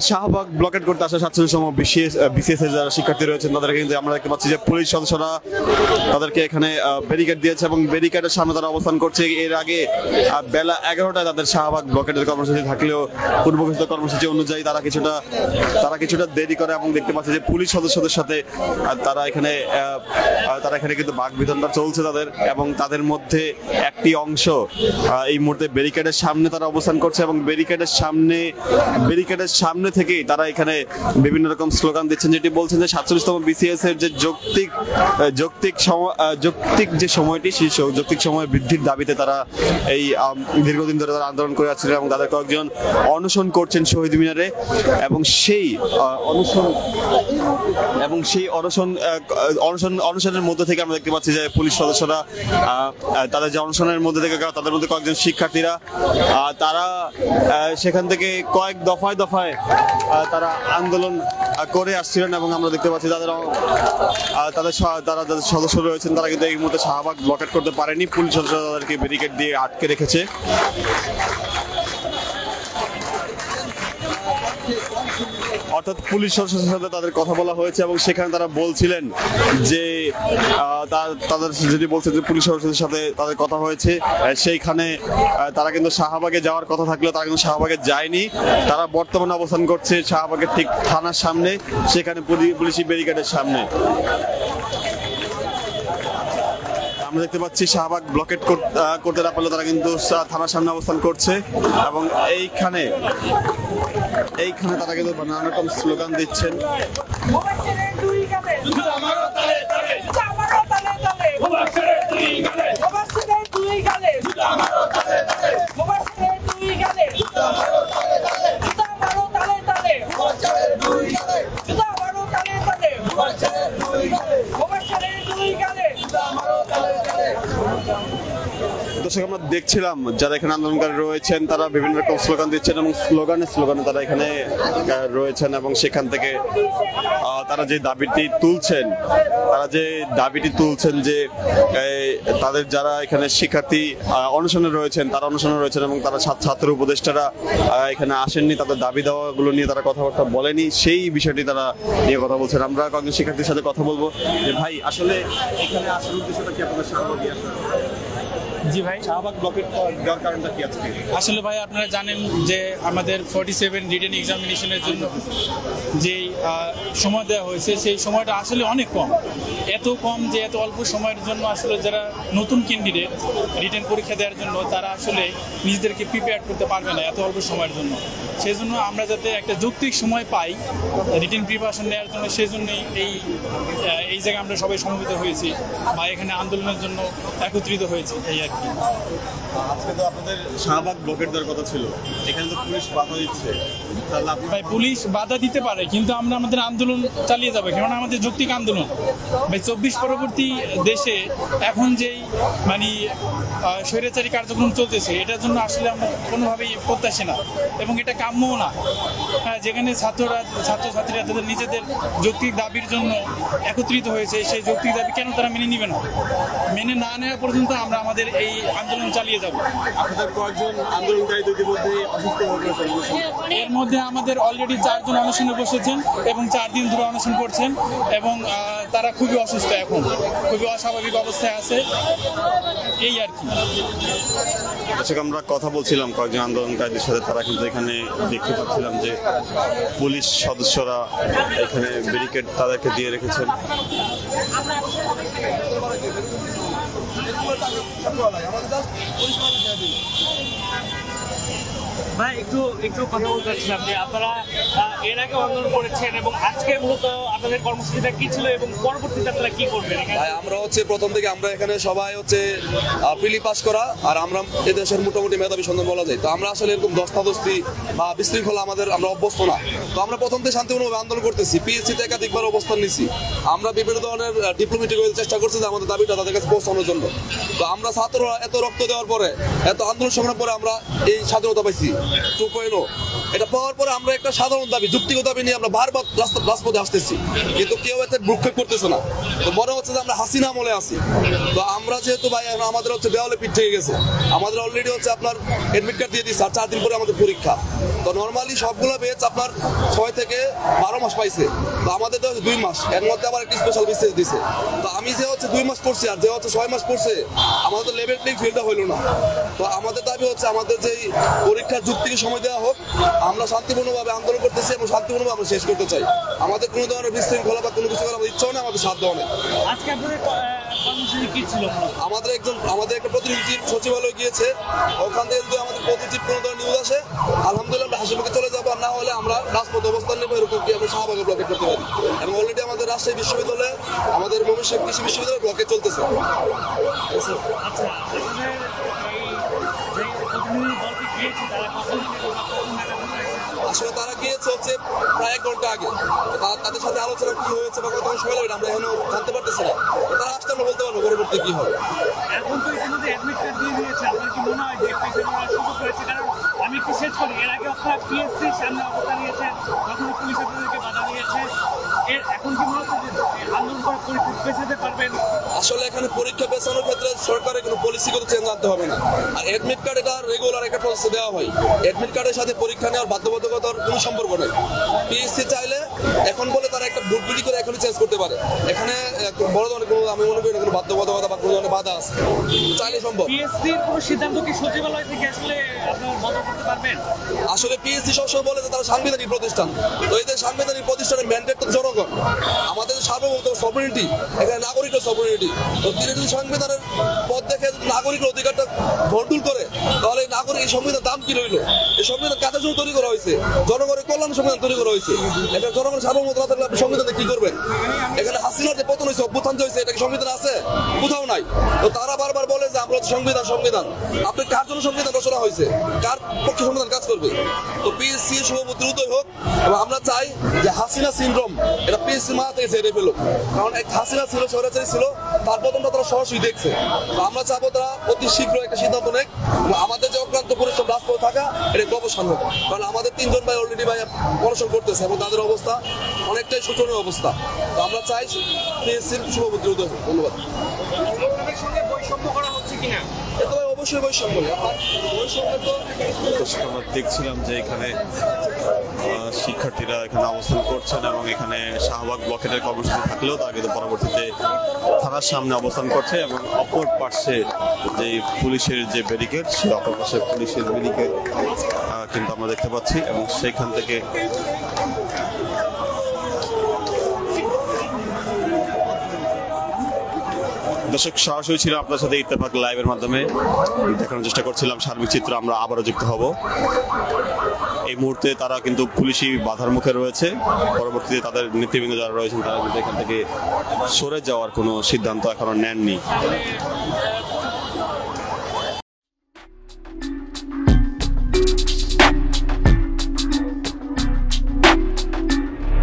Shahbag blockade করতে আসা 47তম BCS এর যারা শিক্ষার্থী রয়েছেন তাদেরকে কিন্তু আমরা দেখতে পাচ্ছি যে পুলিশ সদস্যরা তাদেরকে এখানে ব্যারিকেড দিয়েছে এবং ব্যারিকেডের সামনে তারা অবস্থান করছে। এর আগে বেলা 11টায় তাদের শাহবাগ ব্লকেটের কর্মসূচি থাকলেও পূর্বঘোষিত কর্মসূচি অনুযায়ী তারা কিছুটা দেরি করে এবং দেখতে পাচ্ছি যে পুলিশ সদস্যদের সাথে তারা এখানে কিন্তু বাকবিতণ্ডা চলছে তাদের, এবং তাদের মধ্যে একটি অংশ এই মুহূর্তে ব্যারিকেডের সামনে তারা অবস্থান করছে এবং ব্যারিকেডের সামনে থেকেই তারা এখানে বিভিন্ন রকম স্লোগান দিচ্ছেন, যেটি বলছেন যে 47তম বিসিএস এর যে যৌক্তিক যে সময়টি সেই যৌক্তিক সময় বৃদ্ধির দাবিতে তারা এই দীর্ঘদিন ধরে তারা আন্দোলন করে আসছিলেন এবং তাদের কয়েকজন অনশন করছেন শহীদ মিনারে। এবং সেই অনশনের মধ্যে থেকে আমরা দেখতে পাচ্ছি যে পুলিশ সদস্যরা তাদের যে অনশনের মধ্যে থেকে তাদের মধ্যে কয়েকজন শিক্ষার্থীরা তারা সেখান থেকে কয়েক দফায় তারা আন্দোলন করে আসছিলেন এবং আমরা দেখতে পাচ্ছি তাদের সদস্য রয়েছেন তারা কিন্তু এই মুহূর্তে শাহবাগ ব্লকেট করতে পারেনি। পুলিশ সদস্যরা তাদেরকে ব্যারিকেড দিয়ে আটকে রেখেছে। অর্থাৎ পুলিশ সদস্যদের সাথে তাদের কথা বলা হয়েছে এবং সেখানে তারা বলছিলেন যে পুলিশ সদস্যদের সাথে তাদের কথা হয়েছে, সেইখানে তারা কিন্তু শাহবাগে যাওয়ার কথা থাকলেও তারা কিন্তু শাহবাগে যায়নি। তারা বর্তমানে অবস্থান করছে শাহবাগের ঠিক থানার সামনে, সেখানে পুলিশি ব্যারিকেডের সামনে। আমরা দেখতে পাচ্ছি শাহবাগ ব্লকেট করতে না পারলে তারা কিন্তু থানার সামনে অবস্থান করছে এবং এইখানে তারা কিন্তু নানা রকম স্লোগান দিচ্ছেন। দর্শক, আমরা দেখছিলাম যারা এখানে আন্দোলনকারী রয়েছেন তারা বিভিন্ন রকম স্লোগান দিচ্ছেন এবং স্লোগানে তারা এখানে রয়েছেন এবং সেখান থেকে তারা যে দাবিটি তুলছেন যে তাদের যারা এখানে শিক্ষার্থী অনশনে রয়েছেন তারা অনশনে রয়েছেন এবং তারা ছাত্র উপদেষ্টারা এখানে আসেননি, তাদের দাবি দেওয়াগুলো নিয়ে তারা কথাবার্তা বলেনি, সেই বিষয়টি তারা নিয়ে কথা বলছেন। আমরা কয়েকজন শিক্ষার্থীর সাথে কথা বলবো যে ভাই আসলে এখানে আসার উদ্দেশ্যটা কি আপনাদের শাহবাগে আসা? জি ভাই, শাহবাগ ব্লকেট দেওয়ার কারণটা কি আজকে? আসলে ভাই আপনারা জানেন যে আমাদের 47 রিটেন এক্সামিনেশনের জন্য যেই সময় দেওয়া হয়েছে সেই সময়টা আসলে অনেক কম, এত কম যে এত অল্প সময়ের জন্য আসলে যারা নতুন ক্যান্ডিডেট রিটেন পরীক্ষা দেওয়ার জন্য তারা আসলে নিজেদেরকে প্রিপেয়ার করতে পারবে না এত অল্প সময়ের জন্য। সেই জন্য আমরা যাতে একটা যৌক্তিক সময় পাই রিটেন প্রিপারেশন নেওয়ার জন্য, সেই জন্যই এই জায়গায় আমরা সবাই সমবেত হয়েছি বা এখানে আন্দোলনের জন্য একত্রিত হয়েছি। এই আর কি। আজকে তো আপনাদের শাহবাগ ব্লকেট দেওয়ার কথা ছিল, এখানে তো পুলিশ বাধা দিচ্ছে। ভাই পুলিশ বাধা দিতে পারে কিন্তু আমরা আমাদের আন্দোলন চালিয়ে যাবো, কেননা আমাদের যৌক্তিক আন্দোলন। ভাই 24 পরবর্তী দেশে এখন যেই স্বৈরাচারী কার্যক্রম চলতেছে এটার জন্য আসলে আমরা কোনোভাবেই প্রত্যাশী না এবং এটা কাম্যও না। হ্যাঁ, যেখানে ছাত্রছাত্রীরা তাদের নিজেদের যৌক্তিক দাবির জন্য একত্রিত হয়েছে, সেই যৌক্তিক দাবি কেন তারা মেনে নিবে না? মেনে না নেওয়া পর্যন্ত আমরা আমাদের এই আন্দোলন চালিয়ে যাব। আপনাদের কয়েকজন আন্দোলনকারী ইতিমধ্যে অসুস্থ হয়ে পড়েছেন, এর মধ্যে আমাদের অলরেডি 4 জন অনশনে বসেছেন এবং 4 দিন ধরে অনশন করছেন এবং তারা খুবই অসুস্থ, এখন খুবই অস্বাভাবিক অবস্থায় আছে, এই আর কি। আচ্ছা, আমরা কথা বলছিলাম কয়েকজন আন্দোলনকারীদের সাথে, তারা কিন্তু এখানে দেখতে পাচ্ছিলাম যে পুলিশ সদস্যরা এখানে ব্যারিকেড তাদেরকে দিয়ে রেখেছেন। ভাই একটু কথা বলতে চাচ্ছিলাম যে আপনারা এর আগে আন্দোলন করেছেন এবং আজকে মূলত আপনাদের কর্মসূচিটা কি ছিল এবং পরবর্তীতে আপনারা কি করবেন? আমরা প্রথম থেকে আমরা এখানে সবাই প্রিলি পাস করা, আর আমরা এদেশের মোটামুটি মেধাবী সন্তান বলা যায়। তো আমরা আসলে এরকম দস্তাদস্তি বা বিশৃঙ্খলা আমরা অভ্যস্ত না। তো আমরা প্রথম থেকে শান্তিপূর্ণভাবে আন্দোলন করতেছি, পিএসসিতে একাধিকবার অবস্থান নিছি, আমরা বিভিন্ন ধরনের ডিপ্লোমেটিক চেষ্টা করছি যে আমাদের দাবিটা তাদের কাছে পৌঁছানোর জন্য। তো আমরা ছাত্ররা এত রক্ত দেওয়ার পরে, এত আন্দোলন সংগ্রাম পরে আমরা এই স্বাধীনতা পাইছি। 2.0 এটা পাওয়ার পরে আমরা একটা সাধারণ দাবি, যুক্তিগত দাবি নিয়ে আমরা বারবার রাজপথে আসতেছি, কিন্তু কেউ এতে ভ্রুক্ষেপ করতেছে না। তো মনে হচ্ছে যে আমরা হাসিনা আমলে আছি। তো আমরা যেহেতু ভাই এখন আমাদের হচ্ছে দেওয়ালে পিঠ থেকে গেছে, আমাদের অলরেডি হচ্ছে আপনার এডমিট কার্ড দিয়ে দিচ্ছে, আর 4 দিন পরে আমাদের পরীক্ষা। তো নর্মালি সবগুলো ব্যাচ আপনার 6 থেকে 12 মাস পাইছে, তো আমাদের তো 2 মাস, এর মধ্যে আবার একটা স্পেশাল বিসিএস দিছে। তো আমি যে হচ্ছে 2 মাস পড়ছি আর যে হচ্ছে 6 মাস পড়ছে, আমাদের তো লেভেল প্লেইং ফিল্ডটা হইলো না। তো আমাদের দাবি হচ্ছে আমাদের যেই পরীক্ষার যুক্তিকে সময় দেওয়া হোক, আমরা শান্তিপূর্ণভাবে আন্দোলন করতেছি এবং শান্তিপূর্ণভাবে আমরা শেষ করতে চাই। আমাদের কোনো ধরনের বিশৃঙ্খলা বা কোনো কিছু করার আমাদের ইচ্ছাও নেই, আমাদের সাধ্য নেই। আজকে আপনাদের কর্মসূচি কি ছিল? আমাদের একটা প্রতিনিধি সচিবালয় গিয়েছে, ওখান থেকে যদি আমাদের পজিটিভ কোনো ধরনের নিউজ আসে, আলহামদুলিল্লাহ আমরা হাসিমুখে চলে যাবো, আর না হলে আমরা রাজপথ অবস্থান নেবো, এরকম কি আমরা শাহবাগে ব্লকেট করতে পারি। এবং অলরেডি আমাদের রাজশাহী বিশ্ববিদ্যালয়ে, আমাদের ময়মনসিংহ কৃষি বিশ্ববিদ্যালয়ে ব্লকেট চলতেছে। আচ্ছা, আপনাদের এই যে প্রতিনিধি দলটি গিয়েছে, তারা কখন আসলে তারা গিয়েছে হচ্ছে প্রায় 1 ঘন্টা আগে। তাদের সাথে আলোচনা কি হয়েছে বা কতক্ষণ সময় লাগবে আমরা এখনো জানতে পারতেছি না। তারা আসতে আমরা বলতে পারবো পরবর্তী কি হবে। এখন তো ইতিমধ্যে অ্যাডমিট কার্ড দিয়ে দিয়েছে, আপনার কি মনে হয় যে পেশেন্ট করার সুযোগ রয়েছে? কারণ আমি একটু শেষ করি, এর আগে আপনারা পিএসসির সামনে অবস্থান নিয়েছেন, কখনো পুলিশ আপনাদেরকে বাধা দিয়েছে, এখন কি মনে হচ্ছে যে আন্দোলন করার পরিস্থিতি পেছাতে পারবেন? আসলে এখানে পরীক্ষা পেছানোর ক্ষেত্রে সরকারের কোনো পলিসিগত চেঞ্জ আনতে হবে না। আর অ্যাডমিট কার্ড এটা রেগুলার একটা প্রসেসে দেওয়া হয়। অ্যাডমিট কার্ডের সাথে পরীক্ষা নেওয়ার বাধ্যবাধকতার কোনো সম্পর্ক নেই। পিএসসি চাইলে এখন বলে তারা একটা বুট বিলি করে এখনই চেঞ্জ করতে পারে। এখানে বড় ধরনের কোনো, আমি মনে করি না কোনো বাধ্যবাধকতা বা কোনো ধরনের বাধা আছে, চাইলে সম্ভব। পিএসসির কোনো সিদ্ধান্ত কি সচিবালয় থেকে আসলে আপনারা বন্ধ করতে পারবেন? আসলে পিএসসি সবসময় বলে যে তারা সাংবিধানিক প্রতিষ্ঠান, তো এদের সাংবিধানিক প্রতিষ্ঠানের ম্যান্ডেট তো জনগণ, আমাদের সার্বভৌম সভারেনিটি, এখানে নাগরিকের সভারেনিটি। তো তিনি যদি সংবিধানের পদ দেখে নাগরিকের অধিকারটা ভন্ডুল করে, তাহলে এই নাগরিক এই সংবিধান দাম কি রইল? এই সংবিধান কাদের জন্য তৈরি করা হয়েছে? জনগণের কল্যাণ সংবিধান তৈরি করা হয়েছে। এখানে জনগণের সার্বভৌমত্ব না থাকলে আপনি সংবিধানে কি করবেন? এখানে হাসিনার যে পতন হয়েছে, অভ্যুত্থান হয়েছে, এটা কি সংবিধান আছে? কোথাও নাই। তো তারা বারবার বলে যে আমরা সংবিধান সংবিধান, আপনি কার জন্য সংবিধান রচনা হয়েছে? কার পক্ষে সংবিধান কাজ করবে? তো পিএসসি শুভবুদ্ধির উদয় হোক, এবং আমরা চাই যে হাসিনা সিনড্রোম এটা পিএসসি মাথা থেকে ছেড়ে ফেলুক। কারণ এক হাসিনা ছিল, স্বৈরাচারী ছিল, তার পতনটা তারা সরাসরি দেখছে। তো আমরা চাবো তারা অতি শীঘ্র একটা সিদ্ধান্ত নেক, এবং আমাদের যে অক্লান্ত পরিশ্রম রাজপথে থাকা এটা অবসান হোক। কারণ আমাদের 3 জন ভাই অলরেডি ভাই পড়াশোনা করতেছে এবং তাদের অবস্থা অনেকটাই শোচনীয় অবস্থা। তো আমরা চাই পিএসসির শুভবুদ্ধির উদয় হোক। ধন্যবাদ। আপনাদের সঙ্গে বৈষম্য করা হচ্ছে কিনা? এটা ভাই অবশ্যই বৈষম্য। বৈষম্য তো আমরা দেখছিলাম যে এখানে শিক্ষার্থীরা এখানে অবস্থান করছেন এবং এখানে শাহবাগ ব্লকেটের কর্মসূচি থাকলেও তারা কিন্তু পরবর্তীতে থানার সামনে অবস্থান করছে এবং অপর পাশে যে পুলিশের যে ব্যারিকেড, সেই অপর পাশে পুলিশের ব্যারিকেড কিন্তু আমরা দেখতে পাচ্ছি এবং সেইখান থেকে দর্শক সরাসরি ছিল আপনার সাথে ইত্তেফাক লাইভের মাধ্যমে দেখানোর চেষ্টা করছিলাম সার্বিক চিত্র। আমরা আবারও যুক্ত হব। এই মুহূর্তে তারা কিন্তু পুলিশি বাধার মুখে রয়েছে। পরবর্তীতে তাদের নেতৃবৃন্দ যারা রয়েছেন তারা কিন্তু এখান থেকে সরে যাওয়ার কোনো সিদ্ধান্ত এখনো নেননি।